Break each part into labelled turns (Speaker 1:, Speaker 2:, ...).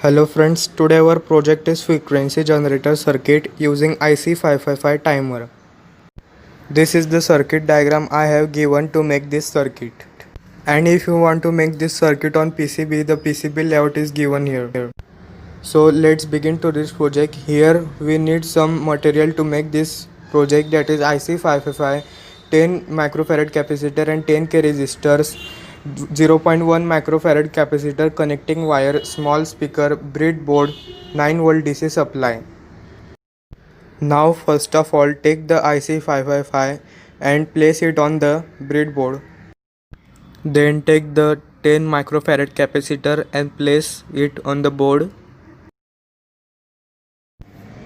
Speaker 1: Hello friends, today our project is frequency generator circuit using IC555 timer. This is the circuit diagram I have given to make this circuit. And if you want to make this circuit on PCB, the PCB layout is given here. So let's begin to this project. Here we need some material to make this project, that is IC555, 10 microfarad capacitor and 10k resistors, 0.1 microfarad capacitor, connecting wire, small speaker, breadboard, 9 volt DC supply. Now first of all, take the IC555 and place it on the breadboard. Then take the 10 microfarad capacitor and place it on the board.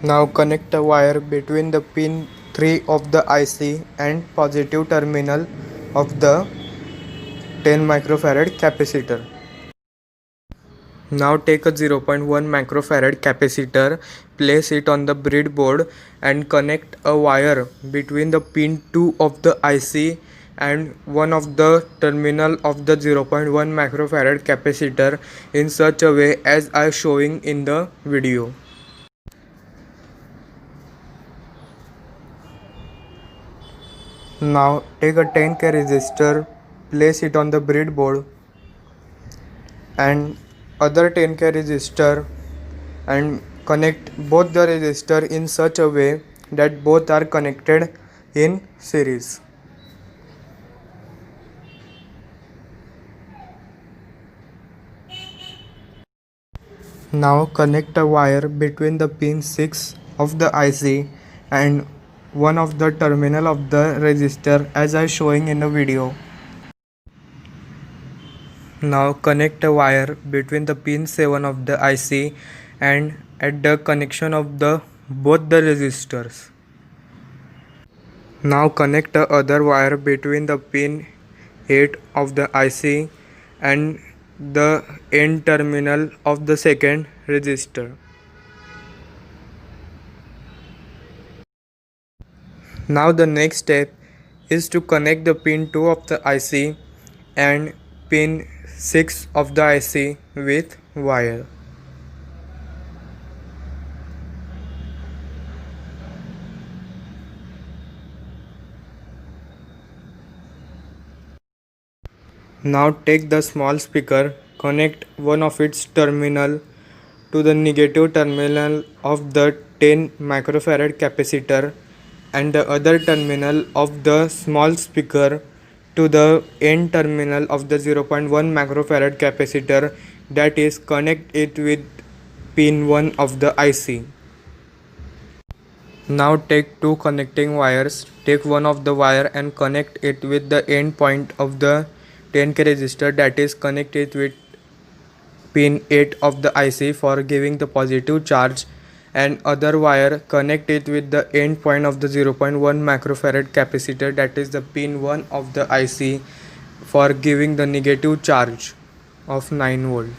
Speaker 1: Now connect a wire between the pin 3 of the IC and positive terminal of the 10 microfarad capacitor. Now take a 0.1 microfarad capacitor, place it on the breadboard and connect a wire between the pin 2 of the IC and one of the terminal of the 0.1 microfarad capacitor in such a way as I showing in the video. Now take a 10k resistor, place it on the breadboard and other 10k resistor and connect both the resistor in such a way that both are connected in series. Now connect a wire between the pin 6 of the IC and one of the terminal of the resistor as I showing in the video. Now connect a wire between the pin 7 of the IC and at the connection of the both the resistors. Now connect the other wire between the pin 8 of the IC and the end terminal of the second resistor. Now the next step is to connect the pin 2 of the IC and pin 6 of the IC with wire. Now take the small speaker, connect one of its terminal to the negative terminal of the 10 microfarad capacitor and the other terminal of the small speaker to the end terminal of the 0.1 microfarad capacitor, that is connect it with pin 1 of the IC. Now take two connecting wires, take one of the wire and connect it with the end point of the 10k resistor, that is connect it with pin 8 of the IC for giving the positive charge, and other wire connect it with the end point of the 0.1 microfarad capacitor, that is the pin 1 of the IC for giving the negative charge of 9 volt.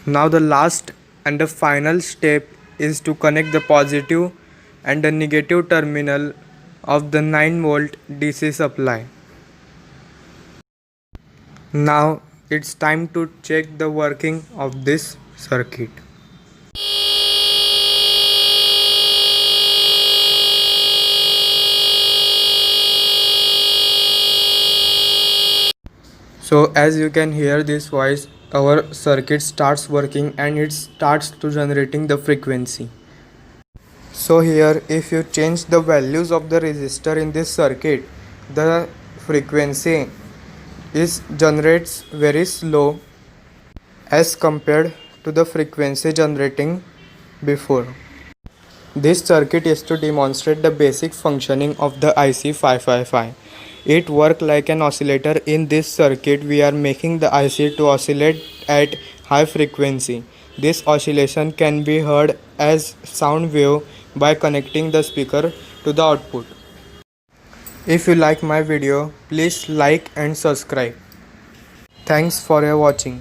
Speaker 1: Now the last and the final step is to connect the positive and the negative terminal of the 9 volt DC supply. Now it's time to check the working of this circuit. So as you can hear this voice, our circuit starts working and it starts to generating the frequency. So here if you change the values of the resistor in this circuit, the frequency is generates very slow as compared to the frequency generating before. This circuit is to demonstrate the basic functioning of the IC555. It works like an oscillator. In this circuit we are making the IC to oscillate at high frequency. This oscillation can be heard as sound wave by connecting the speaker to the output. If you like my video, please like and subscribe. Thanks for your watching.